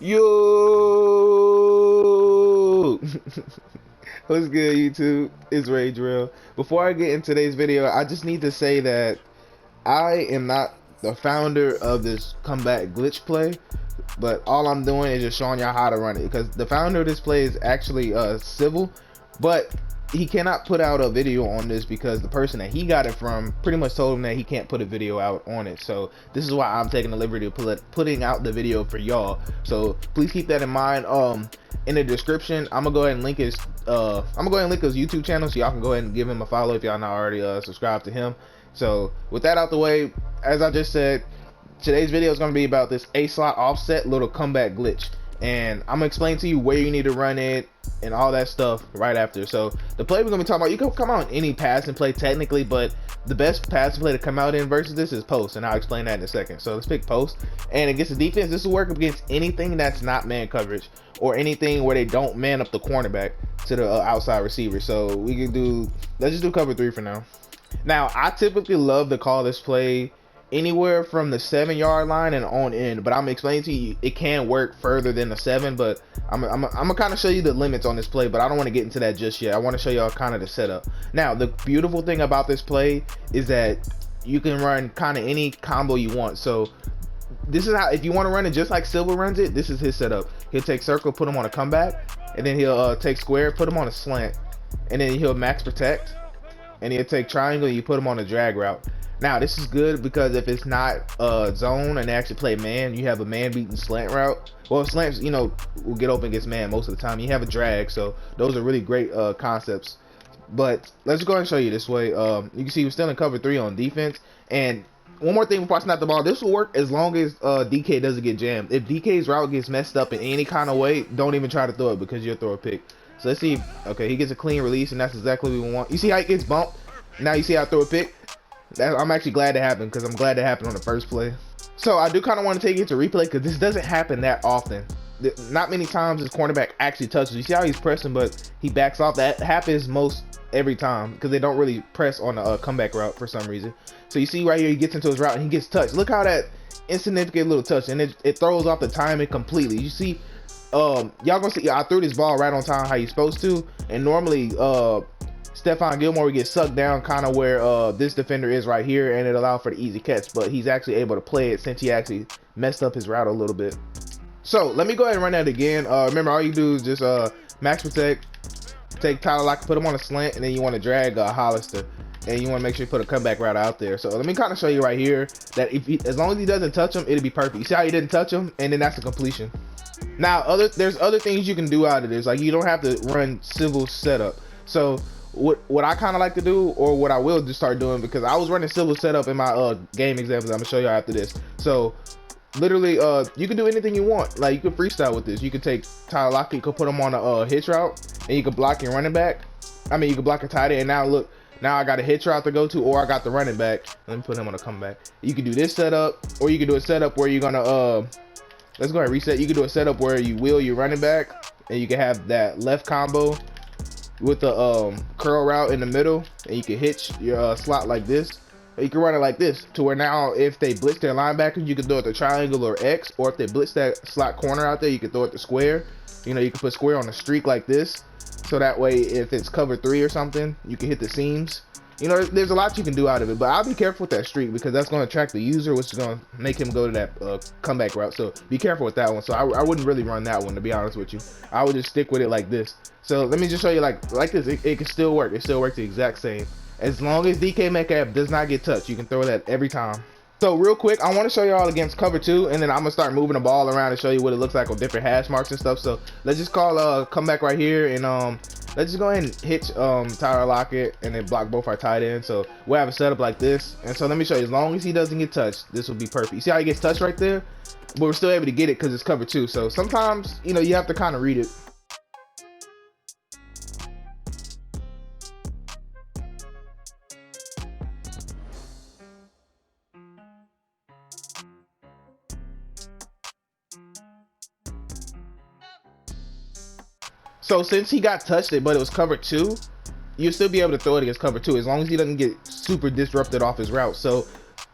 Yo! What's good, YouTube? It's Ray Drill. Before I get into today's video, I just need to say that I am not the founder of this comeback glitch play, but all I'm doing is just showing y'all how to run it, because the founder of this play is actually Civil, but he cannot put out a video on this because the person that he got it from pretty much told him that he can't put a video out on it. So this is why I'm taking the liberty of putting out the video for y'all. So please keep that in mind. In the description, I'm gonna go ahead and link his YouTube channel, so y'all can go ahead and give him a follow if y'all not already subscribed to him. So with that out the way, as I just said, today's video is going to be about this A slot offset little comeback glitch, and I'm gonna explain to you where you need to run it and all that stuff right after. So the play we're gonna be talking about, you can come out in any pass and play technically, but the best pass and play to come out in versus this is post, and I'll explain that in a second. So let's pick post, and against the defense, this will work against anything that's not man coverage or anything where they don't man up the cornerback to the outside receiver. So we can do, let's just do cover 3 for now. Now I typically love to call this play anywhere from the 7-yard line and on in, but I'm explaining to you it can work further than the 7, but I'm gonna kind of show you the limits on this play, but I don't want to get into that just yet. I want to show y'all kind of the setup. Now the beautiful thing about this play is that you can run kind of any combo you want. So this is how, if you want to run it just like Silver runs it, this is his setup. He'll take circle, put him on a comeback, and then he'll take square, put him on a slant, and then he'll max protect, and he'll take triangle, you put him on a drag route. Now this is good because if it's not zone and they actually play man, you have a man beating slant route. Well, slants, you know, will get open against man most of the time. You have a drag, so those are really great concepts. But let's go ahead and show you this way. You can see we're still in cover 3 on defense. And one more thing before I snap the ball, this will work as long as DK doesn't get jammed. If DK's route gets messed up in any kind of way, don't even try to throw it because you'll throw a pick. So let's see. Okay, he gets a clean release, and that's exactly what we want. You see how he gets bumped? Now you see how I throw a pick? I'm actually glad it happened, because I'm glad it happened on the first play. So I do kind of want to take it to replay because this doesn't happen that often. Not many times this cornerback actually touches. You see how he's pressing, but he backs off. That happens most every time because they don't really press on the comeback route for some reason. So you see right here, he gets into his route and he gets touched. Look how that insignificant little touch, and it throws off the timing completely. You see, y'all gonna see I threw this ball right on time how you're supposed to, and normally Stephon Gilmore would get sucked down kind of where this defender is right here, and it allowed for the easy catch, but he's actually able to play it since he actually messed up his route a little bit. So let me go ahead and run that again. Remember, all you do is just max protect, take Tyler Lockett, put him on a slant, and then you want to drag Hollister, and you want to make sure you put a comeback route out there. So let me kind of show you right here that as long as he doesn't touch him, it'll be perfect. You see how he didn't touch him, and then that's a completion. Now there's other things you can do out of this, like you don't have to run Civil setup. So what I kind of like to do, or what I will just start doing, because I was running Civil setup in my game examples I'm gonna show you after this. So literally you can do anything you want. Like you can freestyle with this. You can take Tyler Lockett, you can put him on a hitch route, and you can block your running back. I mean, you can block a tight end. Now look, now I got a hitch route to go to, or I got the running back. Let me put him on a comeback. You can do this setup, or you can do a setup where you're gonna let's go ahead and reset. You can do a setup where you wheel your running back, and you can have that left combo with the curl route in the middle, and you can hitch your slot like this. You can run it like this to where now if they blitz their linebackers, you can throw it to triangle or X, or if they blitz that slot corner out there, you can throw it to square. You know, you can put square on a streak like this, so that way if it's cover 3 or something, you can hit the seams. You know, there's a lot you can do out of it, but I'll be careful with that streak because that's going to attract the user, which is going to make him go to that comeback route. So be careful with that one. So I wouldn't really run that one, to be honest with you. I would just stick with it like this. So let me just show you like this. It can still work. It still works the exact same. As long as DK Metcalf does not get touched, you can throw that every time. So real quick, I want to show y'all against cover 2, and then I'm gonna start moving the ball around and show you what it looks like on different hash marks and stuff. So let's just call comeback right here, and let's just go ahead and hitch Tyler Lockett and then block both our tight ends. So we'll have a setup like this. And so let me show you, as long as he doesn't get touched, this will be perfect. You see how he gets touched right there? But we're still able to get it because it's cover 2. So sometimes, you know, you have to kind of read it. So since he got touched it, but it was cover 2, you'll still be able to throw it against cover 2 as long as he doesn't get super disrupted off his route. So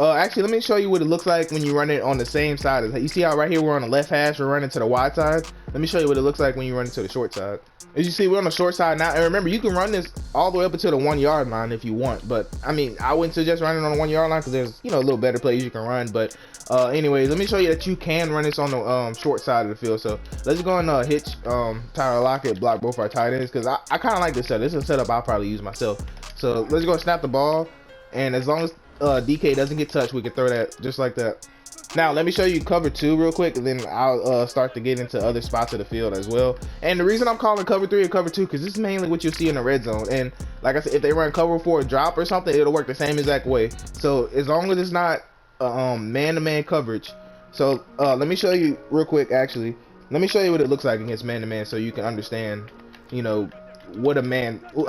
Actually, let me show you what it looks like when you run it on the same side. You see how right here we're on the left hash, we're running to the wide side. Let me show you what it looks like when you run it to the short side. As you see, we're on the short side now, and remember, you can run this all the way up until the 1 yard line if you want. But I mean, I wouldn't suggest running on the 1 yard line because there's, you know, a little better plays you can run. But anyways, let me show you that you can run this on the short side of the field. So let's go and hitch Tyler Lockett, block both our tight ends, because I kind of like this setup. This is a setup I'll probably use myself. So let's go and snap the ball, and as long as DK doesn't get touched, we can throw that just like that. Now let me show you cover 2 real quick, and then I'll start to get into other spots of the field as well. And the reason I'm calling cover 3 or cover 2, because this is mainly what you'll see in the red zone. And like I said, if they run cover 4 a drop or something, it'll work the same exact way. So as long as it's not man-to-man coverage. So let me show you real quick. Actually, let me show you what it looks like against man-to-man, so you can understand, you know, what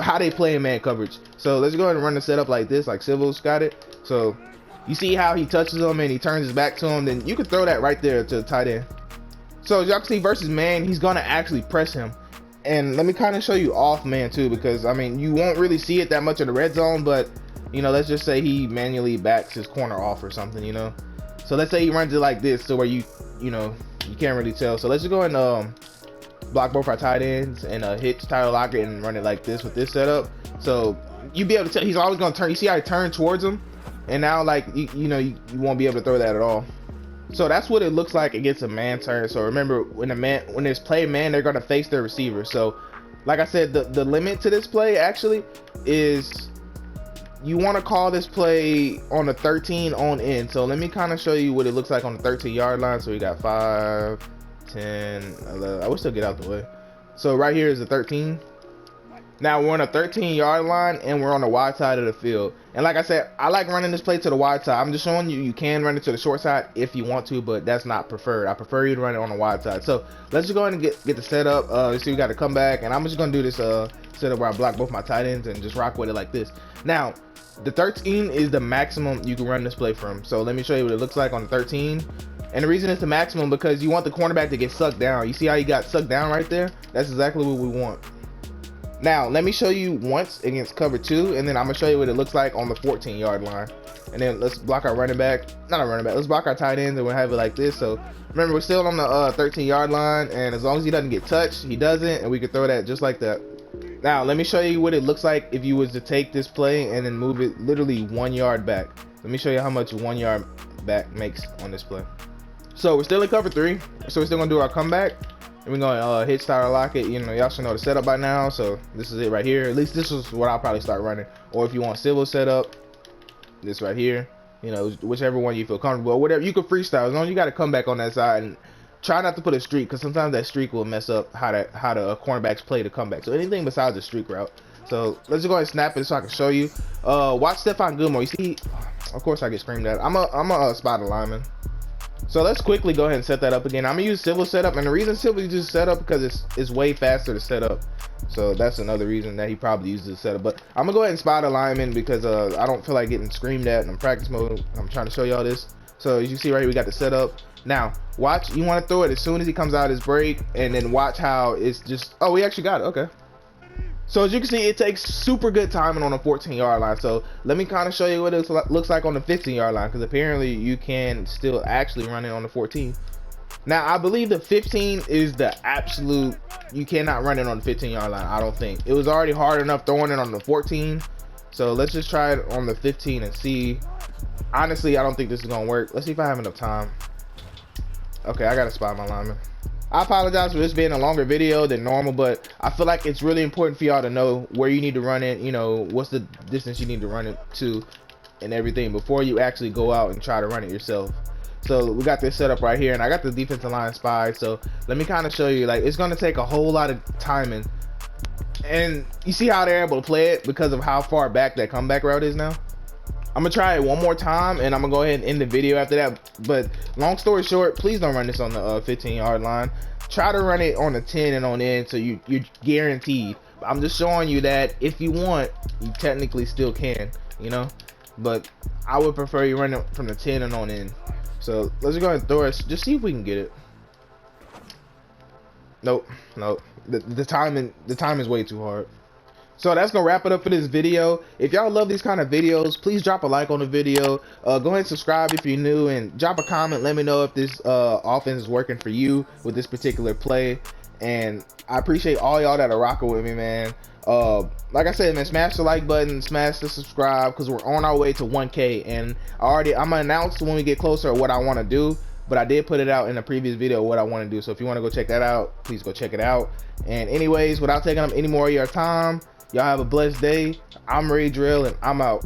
how they play in man coverage. So let's go ahead and run the setup like this, like Civil's got it. So you see how he touches him and he turns his back to him, then you can throw that right there to the tight end. So as y'all can see, versus man, he's gonna actually press him. And let me kind of show you off man too, because I mean, you won't really see it that much in the red zone, but you know, let's just say he manually backs his corner off or something, you know. So let's say he runs it like this, so where you know, you can't really tell. So let's just go and block both our tight ends and hit Tyler Lockett and run it like this with this setup. So you be able to tell he's always gonna turn. You see how he turned towards him, and now like you know, you won't be able to throw that at all. So that's what it looks like against a man turn. So remember, when it's play man, they're gonna face their receiver. So like I said, the limit to this play actually is you want to call this play on the 13 on in. So let me kind of show you what it looks like on the 13-yard line. So we got 5, 10, 11. I wish they'll get out the way. So right here is the 13. Now we're on a 13-yard line and we're on the wide side of the field. And like I said, I like running this play to the wide side. I'm just showing you, you can run it to the short side if you want to, but that's not preferred. I prefer you to run it on the wide side. So let's just go ahead and get the setup. Let's see, we got to come back, and I'm just gonna do this setup where I block both my tight ends and just rock with it like this. Now the 13 is the maximum you can run this play from. So let me show you what it looks like on the 13. And the reason it's the maximum because you want the cornerback to get sucked down. You see how he got sucked down right there? That's exactly what we want. Now let me show you once against cover 2, and then I'm gonna show you what it looks like on the 14-yard line. And then let's block our running back, not a running back, let's block our tight ends, and we'll have it like this. So remember, we're still on the 13-yard line, and as long as he doesn't get touched, he doesn't, and we can throw that just like that. Now let me show you what it looks like if you was to take this play and then move it literally 1 yard back. Let me show you how much 1 yard back makes on this play. So we're still in cover 3, so we're still gonna do our comeback, and we're gonna hit Tyler Lockett. You know, y'all should know the setup by now, so this is it right here. At least this is what I'll probably start running. Or if you want civil setup, this right here, you know, whichever one you feel comfortable, or whatever, you can freestyle as long as you got a comeback on that side. And try not to put a streak, because sometimes that streak will mess up how the cornerbacks play the comeback. So anything besides the streak route. So let's go ahead and snap it so I can show you. Watch Stephon Gilmore. You see, of course I get screamed at. I'm a spot lineman. So let's quickly go ahead and set that up again. I'm gonna use civil setup, and the reason civil uses setup because it's way faster to set up. So that's another reason that he probably uses the setup. But I'm gonna go ahead and spot a lineman because I don't feel like getting screamed at in practice mode. I'm trying to show y'all this. So as you see right here, we got the setup. Now watch, you want to throw it as soon as he comes out his break, and then watch how it's just, oh, we actually got it. Okay. So as you can see, it takes super good timing on a 14-yard line. So let me kind of show you what it looks like on the 15-yard line, because apparently you can still actually run it on the 14. Now I believe the 15 is the absolute, you cannot run it on the 15-yard line. I don't think. It was already hard enough throwing it on the 14. So let's just try it on the 15 and see. Honestly, I don't think this is gonna work. Let's see if I have enough time. Okay, I gotta spot my lineman. I apologize for this being a longer video than normal, but I feel like it's really important for y'all to know where you need to run it, you know, what's the distance you need to run it to and everything before you actually go out and try to run it yourself. So we got this set up right here, and I got the defensive line spied. So let me kind of show you, like, it's going to take a whole lot of timing. And you see how they're able to play it because of how far back that comeback route is now? I'm gonna try it one more time, and I'm gonna go ahead and end the video after that. But long story short, please don't run this on the 15-yard line. Try to run it on the 10 and on in, so you're guaranteed. I'm just showing you that if you want, you technically still can, you know. But I would prefer you run it from the 10 and on in. So let's go ahead and throw it. Just see if we can get it. Nope. The time is way too hard. So that's gonna wrap it up for this video. If y'all love these kind of videos, please drop a like on the video. Go ahead and subscribe if you're new, and drop a comment. Let me know if this offense is working for you with this particular play. And I appreciate all y'all that are rocking with me, man. Like I said, man, smash the like button, smash the subscribe, because we're on our way to 1K. And I'm gonna announce when we get closer what I want to do. But I did put it out in a previous video what I want to do. So if you want to go check that out, please go check it out. And anyways, without taking up any more of your time, y'all have a blessed day. I'm Ray Drill, and I'm out.